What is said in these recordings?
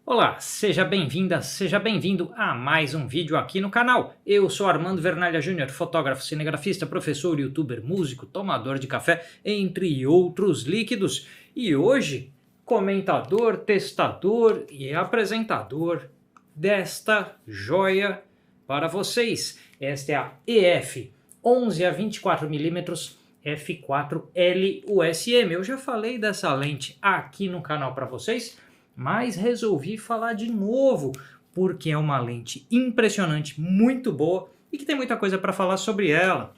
Olá, seja bem-vinda, seja bem-vindo a mais um vídeo aqui no canal. Eu sou Armando Vernalha Júnior, fotógrafo, cinegrafista, professor, youtuber, músico, tomador de café, entre outros líquidos. E hoje, comentador, testador e apresentador desta joia para vocês. Esta é a EF 11 a 24mm f4L USM. Eu já falei dessa lente aqui no canal para vocês, mas resolvi falar de novo, porque é uma lente impressionante, muito boa e que tem muita coisa para falar sobre ela.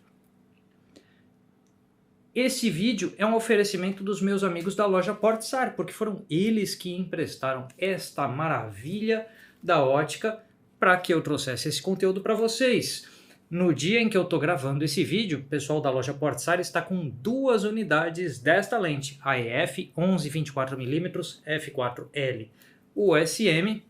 Esse vídeo é um oferecimento dos meus amigos da loja Portsar, porque foram eles que emprestaram esta maravilha da ótica para que eu trouxesse esse conteúdo para vocês. No dia em que eu estou gravando esse vídeo, o pessoal da loja Portsar está com 2 unidades desta lente, a EF 11 24mm f4L USM,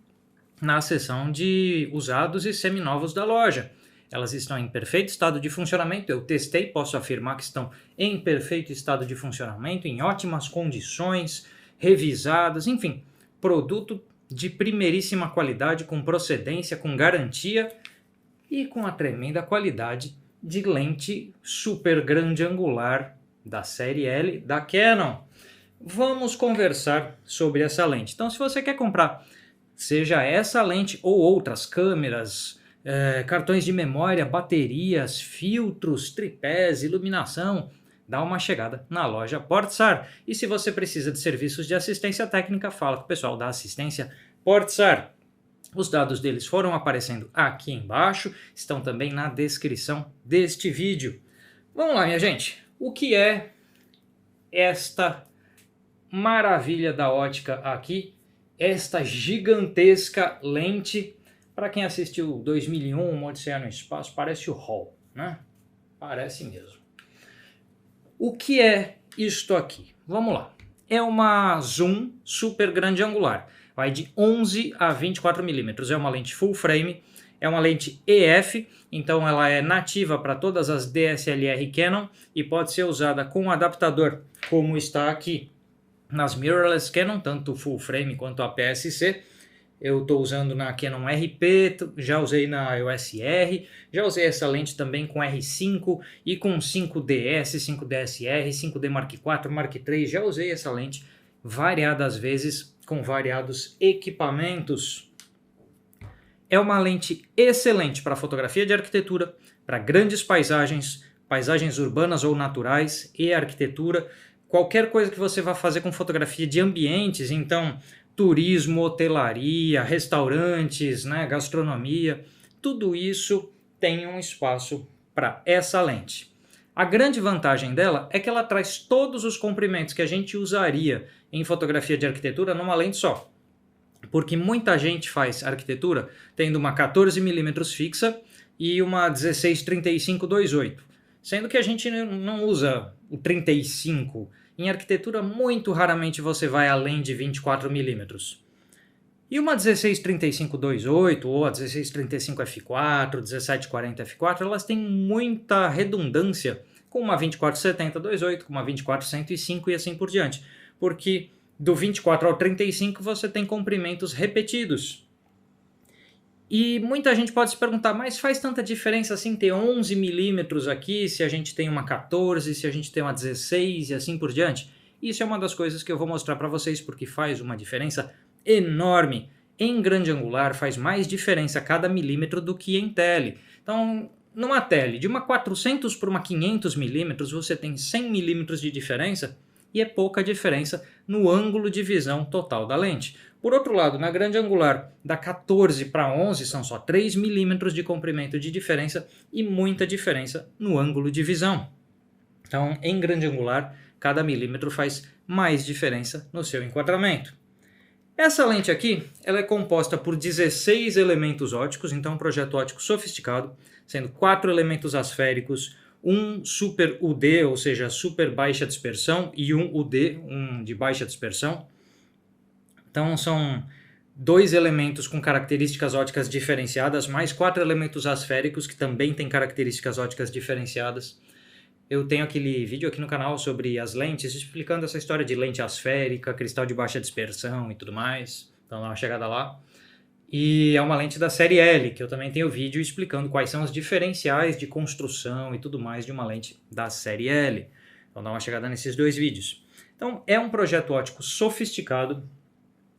na seção de usados e seminovos da loja. Elas estão em perfeito estado de funcionamento, eu testei, posso afirmar que estão em perfeito estado de funcionamento, em ótimas condições, revisadas, enfim, produto de primeiríssima qualidade, com procedência, com garantia, e com a tremenda qualidade de lente super grande angular da série L da Canon. Vamos conversar sobre essa lente. Então, se você quer comprar, seja essa lente ou outras câmeras, cartões de memória, baterias, filtros, tripés, iluminação, dá uma chegada na loja Portsar. E se você precisa de serviços de assistência técnica, fala com o pessoal da assistência Portsar. Os dados deles foram aparecendo aqui embaixo, estão também na descrição deste vídeo. Vamos lá, minha gente. O que é esta maravilha da ótica aqui? Esta gigantesca lente. Para quem assistiu 2001, Uma Odisseia no Espaço, parece o Hall, né? Parece mesmo. O que é isto aqui? Vamos lá. É uma zoom super grande angular. Vai de 11 a 24mm, é uma lente full frame, é uma lente EF, então ela é nativa para todas as DSLR Canon e pode ser usada com adaptador, como está aqui nas mirrorless Canon, tanto full frame quanto APS-C. Eu estou usando na Canon RP, já usei na EOS R, já usei essa lente também com R5 e com 5DS, 5DSR, 5D Mark IV, Mark III, já usei essa lente variadas vezes com variados equipamentos. É uma lente excelente para fotografia de arquitetura, para grandes paisagens, paisagens urbanas ou naturais e arquitetura, qualquer coisa que você vá fazer com fotografia de ambientes, então turismo, hotelaria, restaurantes, né, gastronomia, tudo isso tem um espaço para essa lente. A grande vantagem dela é que ela traz todos os comprimentos que a gente usaria em fotografia de arquitetura numa lente só. Porque muita gente faz arquitetura tendo uma 14mm fixa e uma 16-35-2.8. Sendo que a gente não usa o 35. Em arquitetura, muito raramente você vai além de 24mm. E uma 16-35-2.8 ou a 16-35 f4, 17-40 f4, elas têm muita redundância com uma 24-70-2.8, com uma 24-105 e assim por diante. Porque do 24 ao 35 você tem comprimentos repetidos. E muita gente pode se perguntar, mas faz tanta diferença assim ter 11mm aqui, se a gente tem uma 14, se a gente tem uma 16 e assim por diante? Isso é uma das coisas que eu vou mostrar para vocês, porque faz uma diferença enorme. Em grande angular faz mais diferença cada milímetro do que em tele. Então, numa tele de uma 400 por uma 500mm, você tem 100mm de diferença e é pouca diferença no ângulo de visão total da lente. Por outro lado, na grande angular, da 14 para 11 são só 3mm de comprimento de diferença e muita diferença no ângulo de visão. Então, em grande angular, cada milímetro faz mais diferença no seu enquadramento. Essa lente aqui, ela é composta por 16 elementos ópticos, então um projeto óptico sofisticado, sendo 4 elementos asféricos, um super UD, ou seja, super baixa dispersão, e um UD, um de baixa dispersão. Então são 2 elementos com características ópticas diferenciadas, mais 4 elementos asféricos que também têm características ópticas diferenciadas. Eu tenho aquele vídeo aqui no canal sobre as lentes, explicando essa história de lente asférica, cristal de baixa dispersão e tudo mais. Então dá uma chegada lá. E é uma lente da série L, que eu também tenho vídeo explicando quais são os diferenciais de construção e tudo mais de uma lente da série L. Então dá uma chegada nesses 2 vídeos. Então é um projeto óptico sofisticado,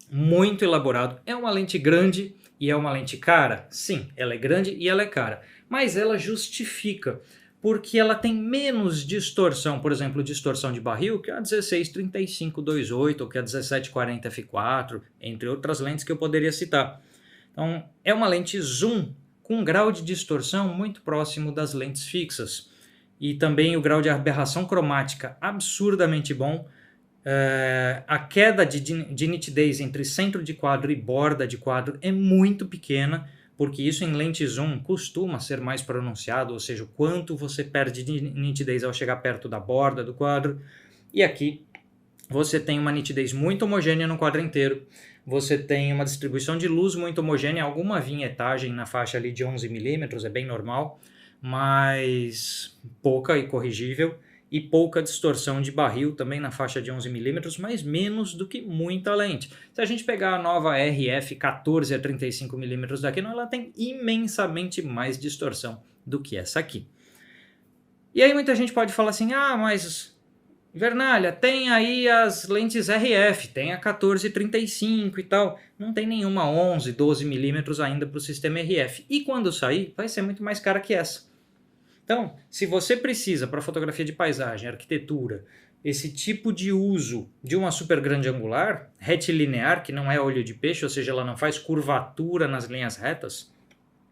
muito elaborado. É uma lente grande e é uma lente cara? Sim, ela é grande e ela é cara. Mas ela justifica, porque ela tem menos distorção, por exemplo, distorção de barril, que a 16-35-28 ou que a 17-40 f4, entre outras lentes que eu poderia citar. Então, é uma lente zoom com um grau de distorção muito próximo das lentes fixas. E também o grau de aberração cromática absurdamente bom. A queda de nitidez entre centro de quadro e borda de quadro é muito pequena, porque isso em lente zoom costuma ser mais pronunciado, ou seja, o quanto você perde de nitidez ao chegar perto da borda do quadro. E aqui você tem uma nitidez muito homogênea no quadro inteiro. Você tem uma distribuição de luz muito homogênea, alguma vinhetagem na faixa ali de 11 milímetros, é bem normal, mas pouca e corrigível, e pouca distorção de barril também na faixa de 11 milímetros, mas menos do que muita lente. Se a gente pegar a nova RF 14 a 35 milímetros da Canon, ela tem imensamente mais distorção do que essa aqui. E aí muita gente pode falar assim, mas Vernalha, tem aí as lentes RF, tem a 14-35 e tal, não tem nenhuma 11, 12 milímetros ainda para o sistema RF. E quando sair, vai ser muito mais cara que essa. Então, se você precisa para fotografia de paisagem, arquitetura, esse tipo de uso de uma super grande angular, retilinear, que não é olho de peixe, ou seja, ela não faz curvatura nas linhas retas,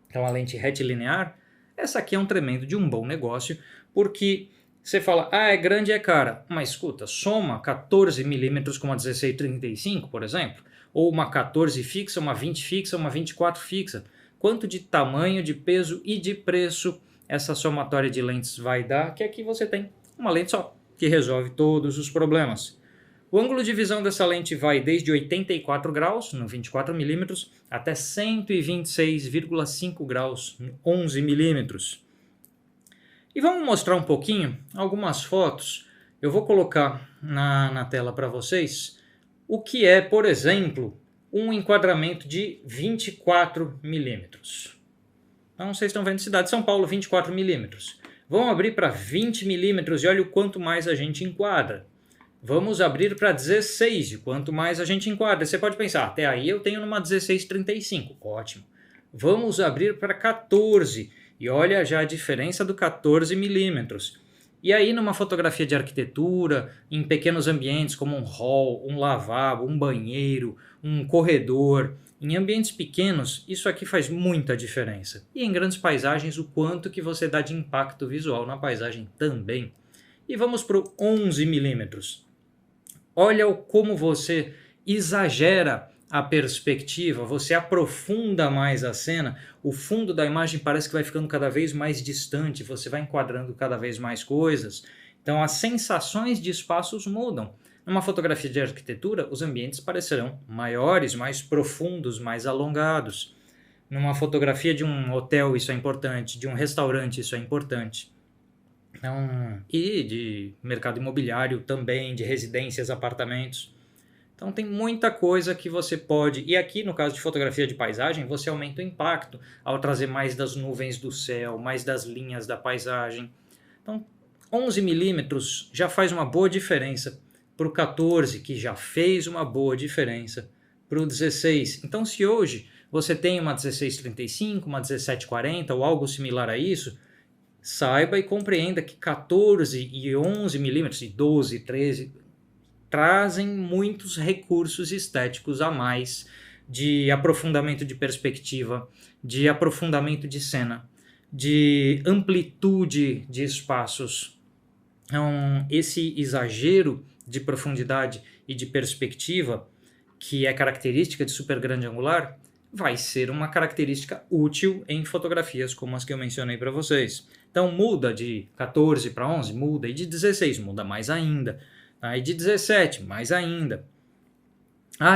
então a lente retilinear, essa aqui é um tremendo de um bom negócio, porque você fala, é grande e é cara, mas escuta, soma 14 milímetros com uma 16-35, por exemplo, ou uma 14 fixa, uma 20 fixa, uma 24 fixa. Quanto de tamanho, de peso e de preço essa somatória de lentes vai dar, que aqui você tem uma lente só, que resolve todos os problemas. O ângulo de visão dessa lente vai desde 84 graus, no 24 milímetros, até 126,5 graus, no 11 milímetros. E vamos mostrar um pouquinho algumas fotos. Eu vou colocar na tela para vocês o que é, por exemplo, um enquadramento de 24 milímetros. Então vocês estão vendo cidade de São Paulo, 24 milímetros. Vamos abrir para 20 milímetros e olha o quanto mais a gente enquadra. Vamos abrir para 16 e quanto mais a gente enquadra. Você pode pensar, até aí eu tenho numa 16-35. Ótimo. Vamos abrir para 14 e olha já a diferença do 14 milímetros. E aí numa fotografia de arquitetura, em pequenos ambientes como um hall, um lavabo, um banheiro, um corredor, em ambientes pequenos, isso aqui faz muita diferença. E em grandes paisagens, o quanto que você dá de impacto visual na paisagem também. E vamos para o 11 milímetros. Olha como você exagera a perspectiva, você aprofunda mais a cena, o fundo da imagem parece que vai ficando cada vez mais distante, você vai enquadrando cada vez mais coisas. Então as sensações de espaços mudam. Numa fotografia de arquitetura, os ambientes parecerão maiores, mais profundos, mais alongados. Numa fotografia de um hotel isso é importante, de um restaurante isso é importante. Então, e de mercado imobiliário também, de residências, apartamentos. Então tem muita coisa que você pode, e aqui no caso de fotografia de paisagem, você aumenta o impacto ao trazer mais das nuvens do céu, mais das linhas da paisagem. Então 11 milímetros já faz uma boa diferença para o 14, que já fez uma boa diferença para o 16. Então se hoje você tem uma 16-35, uma 17-40 ou algo similar a isso, saiba e compreenda que 14 e 11 milímetros, e 12, 13... trazem muitos recursos estéticos a mais de aprofundamento de perspectiva, de aprofundamento de cena, de amplitude de espaços. Então, esse exagero de profundidade e de perspectiva, que é característica de super grande angular, vai ser uma característica útil em fotografias como as que eu mencionei para vocês. Então muda de 14 para 11, muda, e de 16 muda mais ainda. Aí de 17, mais ainda.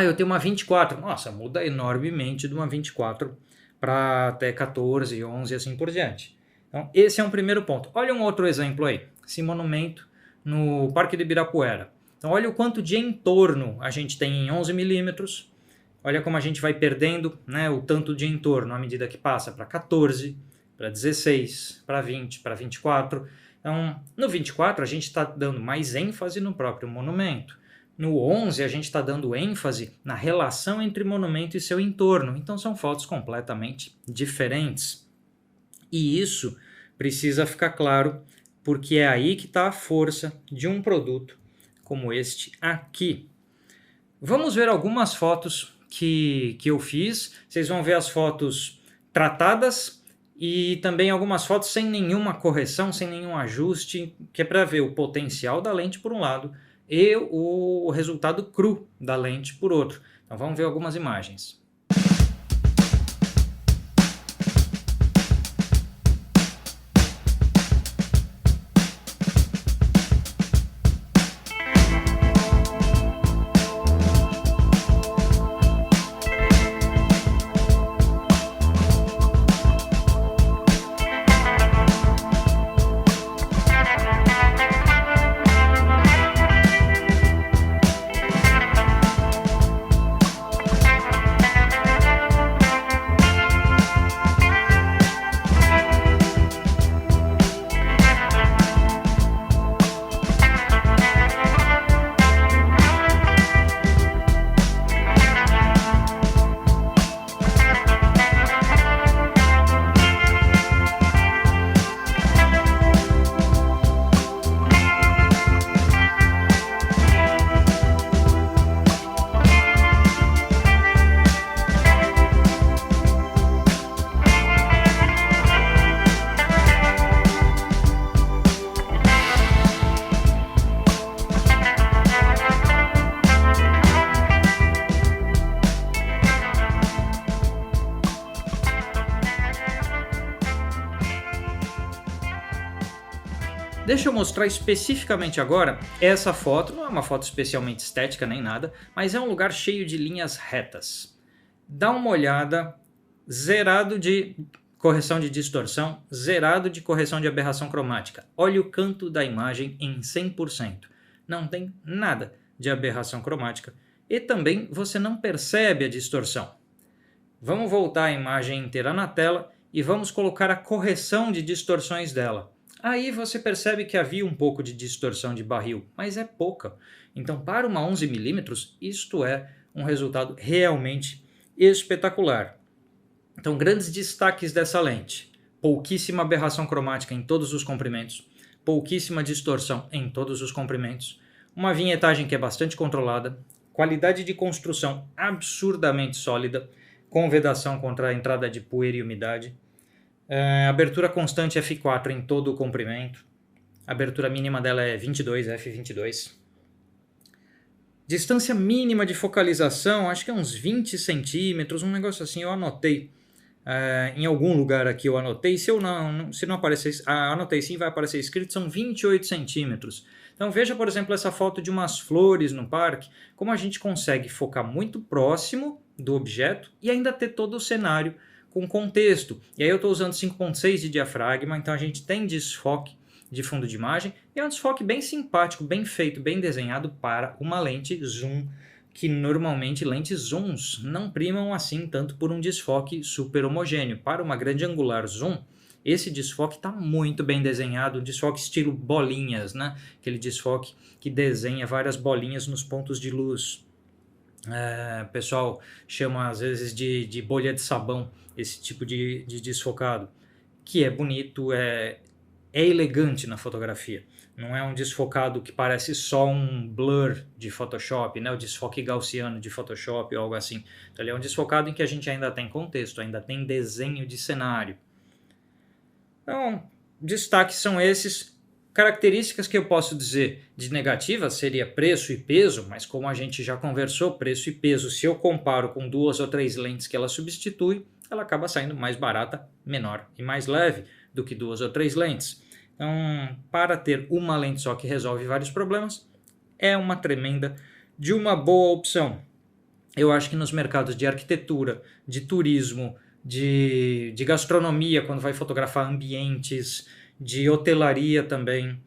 Eu tenho uma 24. Nossa, muda enormemente de uma 24 para até 14, 11 e assim por diante. Então, esse é um primeiro ponto. Olha um outro exemplo aí. Esse monumento no Parque do Ibirapuera. Então, olha o quanto de entorno a gente tem em 11 milímetros olha como a gente vai perdendo, né, o tanto de entorno à medida que passa para 14, para 16, para 20, para 24. Então, no 24 a gente está dando mais ênfase no próprio monumento. No 11 a gente está dando ênfase na relação entre monumento e seu entorno. Então são fotos completamente diferentes. E isso precisa ficar claro, porque é aí que está a força de um produto como este aqui. Vamos ver algumas fotos que eu fiz. Vocês vão ver as fotos tratadas e também algumas fotos sem nenhuma correção, sem nenhum ajuste, que é para ver o potencial da lente por um lado e o resultado cru da lente por outro. Então vamos ver algumas imagens. Deixa eu mostrar especificamente agora essa foto. Não é uma foto especialmente estética nem nada, mas é um lugar cheio de linhas retas. Dá uma olhada, zerado de correção de distorção, zerado de correção de aberração cromática. Olha o canto da imagem em 100%. Não tem nada de aberração cromática e também você não percebe a distorção. Vamos voltar a imagem inteira na tela e vamos colocar a correção de distorções dela. Aí você percebe que havia um pouco de distorção de barril, mas é pouca. Então, para uma 11mm, isto é um resultado realmente espetacular. Então, grandes destaques dessa lente. Pouquíssima aberração cromática em todos os comprimentos, pouquíssima distorção em todos os comprimentos, uma vinhetagem que é bastante controlada, qualidade de construção absurdamente sólida, com vedação contra a entrada de poeira e umidade, abertura constante f4 em todo o comprimento, a abertura mínima dela é 22, f22. Distância mínima de focalização, acho que é uns 20 centímetros, um negócio assim, eu anotei. Em algum lugar aqui eu anotei, se não aparecer, anotei sim, vai aparecer escrito, são 28 centímetros. Então veja, por exemplo, essa foto de umas flores no parque, como a gente consegue focar muito próximo do objeto e ainda ter todo o cenário com contexto. E aí eu estou usando 5.6 de diafragma, então a gente tem desfoque de fundo de imagem, e é um desfoque bem simpático, bem feito, bem desenhado para uma lente zoom, que normalmente lentes zooms não primam assim tanto por um desfoque super homogêneo. Para uma grande angular zoom, esse desfoque está muito bem desenhado, um desfoque estilo bolinhas, né? Aquele desfoque que desenha várias bolinhas nos pontos de luz. O pessoal chama às vezes de bolha de sabão, esse tipo de desfocado, que é bonito, é elegante na fotografia. Não é um desfocado que parece só um blur de Photoshop, né? O desfoque gaussiano de Photoshop ou algo assim. Então ele é um desfocado em que a gente ainda tem contexto, ainda tem desenho de cenário. Então, destaques são esses. Características que eu posso dizer de negativas seria preço e peso, mas como a gente já conversou, preço e peso, se eu comparo com 2 ou 3 lentes que ela substitui, ela acaba saindo mais barata, menor e mais leve do que 2 ou 3 lentes. Então, para ter uma lente só que resolve vários problemas, é uma tremenda de uma boa opção. Eu acho que nos mercados de arquitetura, de turismo, de gastronomia, quando vai fotografar ambientes, de hotelaria também,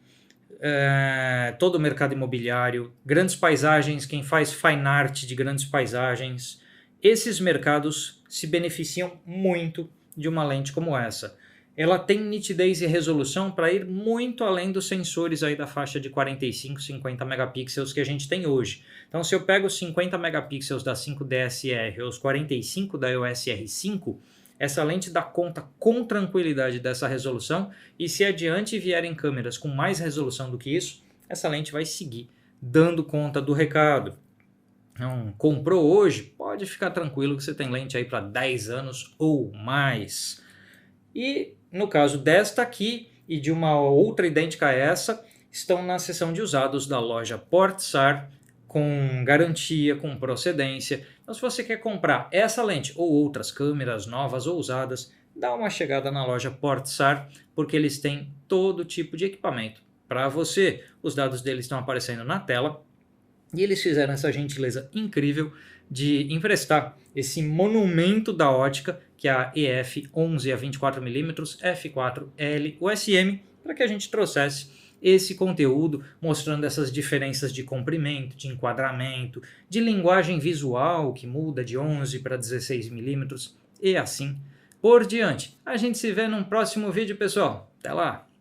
todo o mercado imobiliário, grandes paisagens, quem faz fine art de grandes paisagens, Esses mercados se beneficiam muito de uma lente como essa. Ela tem nitidez e resolução para ir muito além dos sensores aí da faixa de 45, 50 megapixels que a gente tem hoje. Então, se eu pego os 50 megapixels da 5DSR ou os 45 da EOS R5, essa lente dá conta com tranquilidade dessa resolução, e se adiante vierem câmeras com mais resolução do que isso, essa lente vai seguir dando conta do recado. Então, comprou hoje, pode ficar tranquilo que você tem lente aí para 10 anos ou mais. E no caso desta aqui e de uma outra idêntica a essa, estão na seção de usados da loja Portsar, com garantia, com procedência. Então, se você quer comprar essa lente ou outras câmeras novas ou usadas, dá uma chegada na loja Portsar, porque eles têm todo tipo de equipamento para você. Os dados deles estão aparecendo na tela e eles fizeram essa gentileza incrível de emprestar esse monumento da ótica, que é a EF 11 a 24mm f4L USM, para que a gente trouxesse esse conteúdo mostrando essas diferenças de comprimento, de enquadramento, de linguagem visual que muda de 11 para 16mm e assim por diante. A gente se vê num próximo vídeo, pessoal. Até lá!